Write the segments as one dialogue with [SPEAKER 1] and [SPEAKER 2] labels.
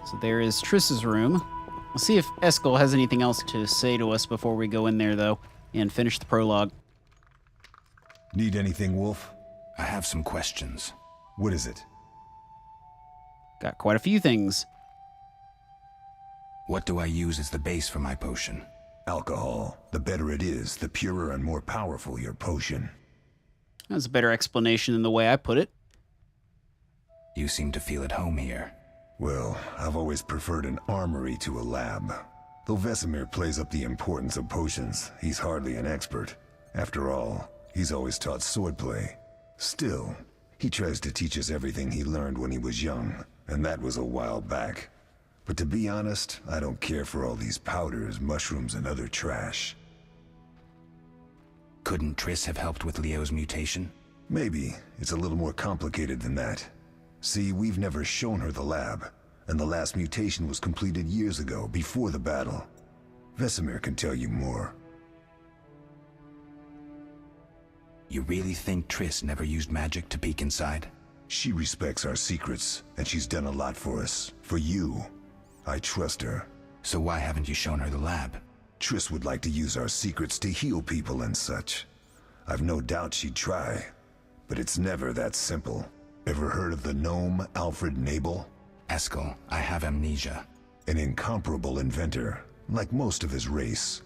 [SPEAKER 1] So there is Triss's room. We'll see if Eskel has anything else to say to us before we go in there, though, and finish the prologue.
[SPEAKER 2] Need anything, Wolf?
[SPEAKER 3] I have some questions.
[SPEAKER 2] What is it?
[SPEAKER 1] Got quite a few things.
[SPEAKER 3] What do I use as the base for my potion?
[SPEAKER 2] Alcohol. The better it is, the purer and more powerful your potion.
[SPEAKER 1] That's a better explanation than the way I put it.
[SPEAKER 3] You seem to feel at home here.
[SPEAKER 2] Well, I've always preferred an armory to a lab. Though Vesemir plays up the importance of potions, he's hardly an expert. After all, he's always taught swordplay. Still, he tries to teach us everything he learned when he was young, and that was a while back. But to be honest, I don't care for all these powders, mushrooms, and other trash.
[SPEAKER 3] Couldn't Triss have helped with Leo's mutation?
[SPEAKER 2] Maybe. It's a little more complicated than that. See, we've never shown her the lab, and the last mutation was completed years ago, before the battle. Vesemir can tell you more.
[SPEAKER 3] You really think Triss never used magic to peek inside?
[SPEAKER 2] She respects our secrets, and she's done a lot for us. For you. I trust her.
[SPEAKER 3] So why haven't you shown her the lab?
[SPEAKER 2] Triss would like to use our secrets to heal people and such. I've no doubt she'd try, but it's never that simple. Ever heard of the gnome Alfred Nabel?
[SPEAKER 3] Eskel, I have amnesia.
[SPEAKER 2] An incomparable inventor, like most of his race.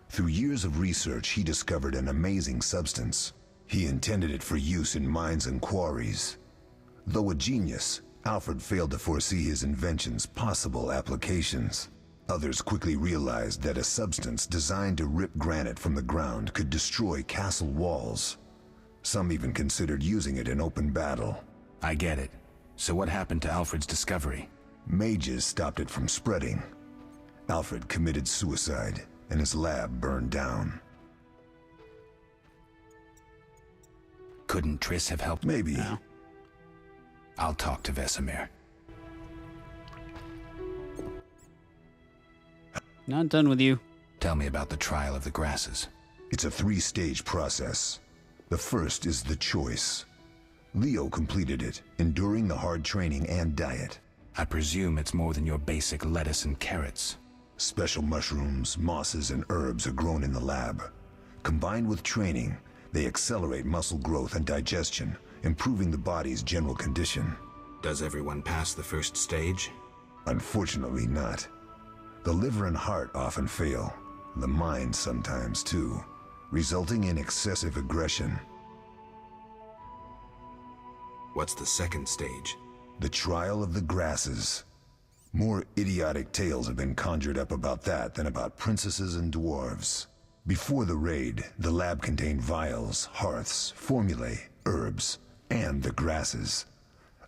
[SPEAKER 2] Through years of research, he discovered an amazing substance. He intended it for use in mines and quarries. Though a genius, Alfred failed to foresee his invention's possible applications. Others quickly realized that a substance designed to rip granite from the ground could destroy castle walls. Some even considered using it in open battle.
[SPEAKER 3] I get it. So what happened to Alfred's discovery?
[SPEAKER 2] Mages stopped it from spreading. Alfred committed suicide, and his lab burned down.
[SPEAKER 3] Couldn't Triss have helped?
[SPEAKER 2] Maybe.
[SPEAKER 1] No.
[SPEAKER 3] I'll talk to Vesemir.
[SPEAKER 1] Not done with you.
[SPEAKER 3] Tell me about the trial of the grasses.
[SPEAKER 2] It's a three-stage process. The first is the choice. Leo completed it, enduring the hard training and diet.
[SPEAKER 3] I presume it's more than your basic lettuce and carrots.
[SPEAKER 2] Special mushrooms, mosses, and herbs are grown in the lab. Combined with training, they accelerate muscle growth and digestion, improving the body's general condition.
[SPEAKER 3] Does everyone pass the first stage?
[SPEAKER 2] Unfortunately not. The liver and heart often fail, the mind sometimes too, resulting in excessive aggression.
[SPEAKER 3] What's the second stage?
[SPEAKER 2] The trial of the grasses. More idiotic tales have been conjured up about that than about princesses and dwarves. Before the raid, the lab contained vials, hearths, formulae, herbs, and the grasses.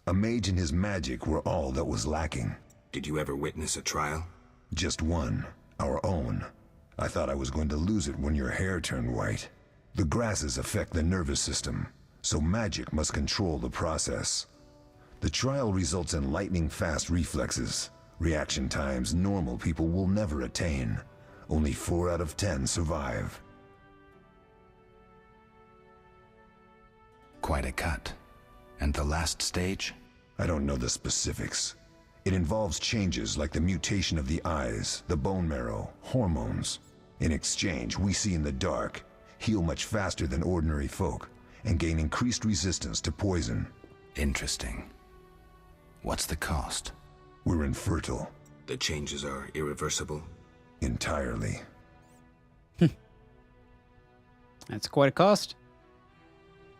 [SPEAKER 2] A mage and his magic were all that was lacking.
[SPEAKER 3] Did you ever witness a trial?
[SPEAKER 2] Just one, our own. I thought I was going to lose it when your hair turned white. The grasses affect the nervous system, so magic must control the process. The trial results in lightning-fast reflexes, reaction times normal people will never attain. Only 4 out of 10 survive.
[SPEAKER 3] Quite a cut. And the last stage?
[SPEAKER 2] I don't know the specifics. It involves changes like the mutation of the eyes, the bone marrow, hormones. In exchange, we see in the dark, heal much faster than ordinary folk, and gain increased resistance to poison.
[SPEAKER 3] Interesting. What's the cost?
[SPEAKER 2] We're infertile.
[SPEAKER 3] The changes are irreversible?
[SPEAKER 2] Entirely.
[SPEAKER 1] That's quite a cost.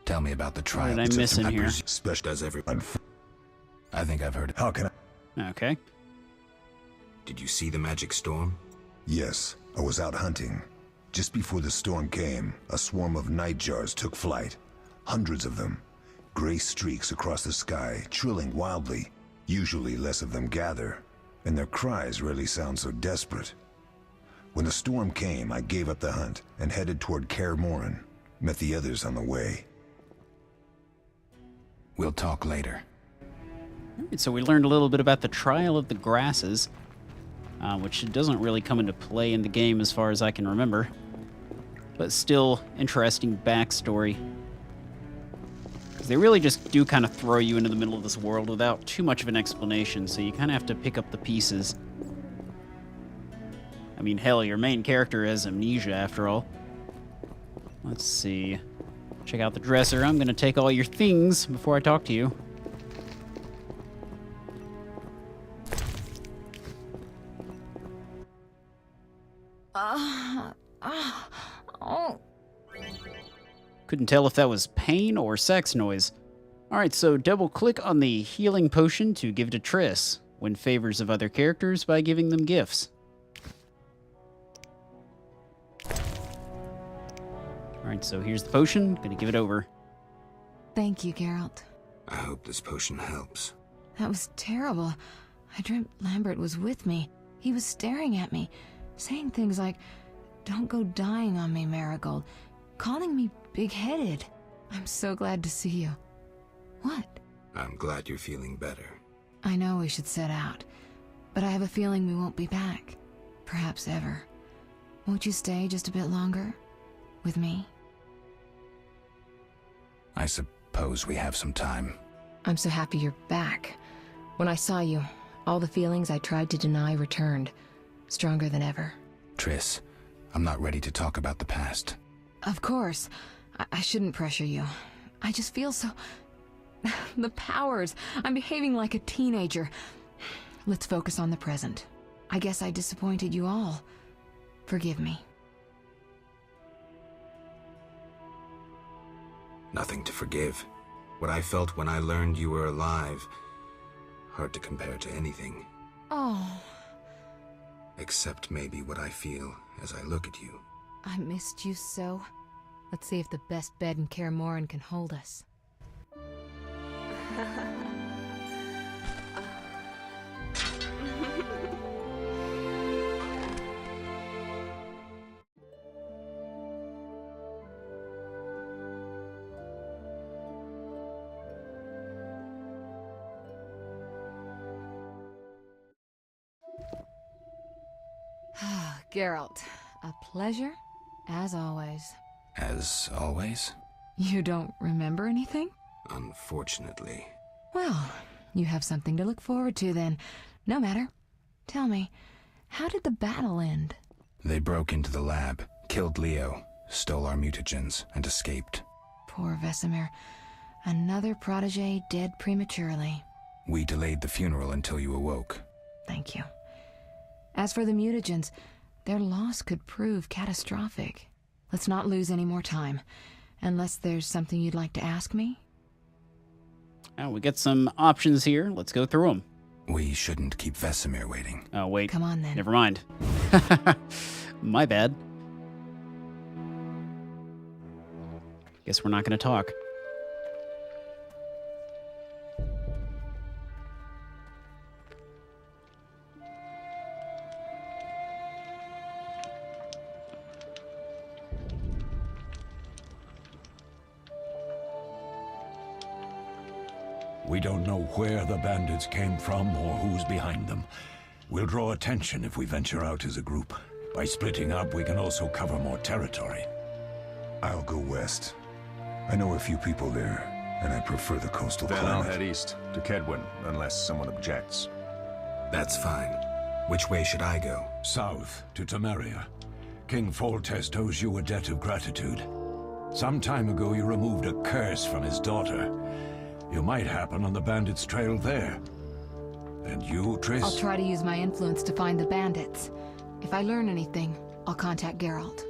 [SPEAKER 3] Tell me about the trial.
[SPEAKER 1] What did I miss in here?
[SPEAKER 2] Special
[SPEAKER 3] Does everyone? I think I've heard it.
[SPEAKER 2] How can I?
[SPEAKER 1] Okay.
[SPEAKER 3] Did you see the magic storm?
[SPEAKER 2] Yes, I was out hunting. Just before the storm came, a swarm of nightjars took flight. Hundreds of them. Gray streaks across the sky, trilling wildly. Usually less of them gather, and their cries rarely sound so desperate. When the storm came, I gave up the hunt and headed toward Kaer Morhen. Met the others on the way.
[SPEAKER 3] We'll talk later.
[SPEAKER 1] Alright, so we learned a little bit about the trial of the grasses, which doesn't really come into play in the game as far as I can remember. But still, interesting backstory. Because they really just do kind of throw you into the middle of this world without too much of an explanation, so you kind of have to pick up the pieces. I mean, hell, your main character has amnesia, after all. Let's see. Check out the dresser. I'm going to take all your things before I talk to you.
[SPEAKER 4] Oh.
[SPEAKER 1] Couldn't tell if that was pain or sex noise. Alright, so double-click on the healing potion to give to Triss. Win favors of other characters by giving them gifts. Alright, so here's the potion. Gonna give it over.
[SPEAKER 4] Thank you, Geralt.
[SPEAKER 3] I hope this potion helps.
[SPEAKER 4] That was terrible. I dreamt Lambert was with me. He was staring at me, saying things like, "Don't go dying on me, Marigold," calling me big-headed. I'm so glad to see you. What?
[SPEAKER 3] I'm glad you're feeling better.
[SPEAKER 4] I know we should set out, but I have a feeling we won't be back. Perhaps ever. Won't you stay just a bit longer? With me?
[SPEAKER 3] I suppose we have some time.
[SPEAKER 4] I'm so happy you're back. When I saw you, all the feelings I tried to deny returned, stronger than ever.
[SPEAKER 3] Triss, I'm not ready to talk about the past.
[SPEAKER 4] Of course. I shouldn't pressure you. I just feel so... The powers. I'm behaving like a teenager. Let's focus on the present. I guess I disappointed you all. Forgive me.
[SPEAKER 3] Nothing to forgive. What I felt when I learned you were alive, hard to compare to anything.
[SPEAKER 4] Oh,
[SPEAKER 3] Except maybe what I feel as I look at you.
[SPEAKER 4] I missed you so. Let's see if the best bed in Kaer Morhen can hold us. Geralt, a pleasure, as always.
[SPEAKER 3] As always?
[SPEAKER 4] You don't remember anything?
[SPEAKER 3] Unfortunately.
[SPEAKER 4] Well, you have something to look forward to then. No matter. Tell me, how did the battle end?
[SPEAKER 3] They broke into the lab, killed Leo, stole our mutagens, and escaped.
[SPEAKER 4] Poor Vesemir. Another protege dead prematurely.
[SPEAKER 3] We delayed the funeral until you awoke.
[SPEAKER 4] Thank you. As for the mutagens, their loss could prove catastrophic. Let's not lose any more time. Unless there's something you'd like to ask me?
[SPEAKER 1] Oh, we got some options here. Let's go through them.
[SPEAKER 3] We shouldn't keep Vesemir waiting.
[SPEAKER 1] Oh, wait.
[SPEAKER 4] Come on then.
[SPEAKER 1] Never mind. My bad. Guess we're not going to talk.
[SPEAKER 5] We don't know where the bandits came from or who's behind them. We'll draw attention if we venture out as a group. By splitting up, we can also cover more territory.
[SPEAKER 2] I'll go west. I know a few people there, and I prefer the coastal
[SPEAKER 6] Then I'll
[SPEAKER 2] climate.
[SPEAKER 6] head east, to Kedwin, unless someone objects.
[SPEAKER 3] That's fine. Which way should I go?
[SPEAKER 5] South, to Temeria. King Foltest owes you a debt of gratitude. Some time ago, you removed a curse from his daughter. You might happen on the bandits' trail there. And you, Triss?
[SPEAKER 4] I'll try to use my influence to find the bandits. If I learn anything, I'll contact Geralt.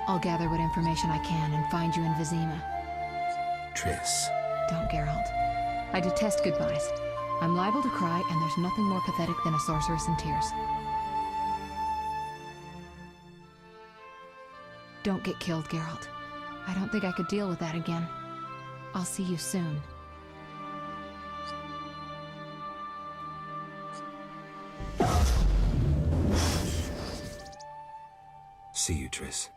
[SPEAKER 4] I'll gather what information I can and find you in Vizima.
[SPEAKER 3] Triss.
[SPEAKER 4] Don't, Geralt. I detest goodbyes. I'm liable to cry, and there's nothing more pathetic than a sorceress in tears. Don't get killed, Geralt. I don't think I could deal with that again. I'll see you soon.
[SPEAKER 3] See you, Triss.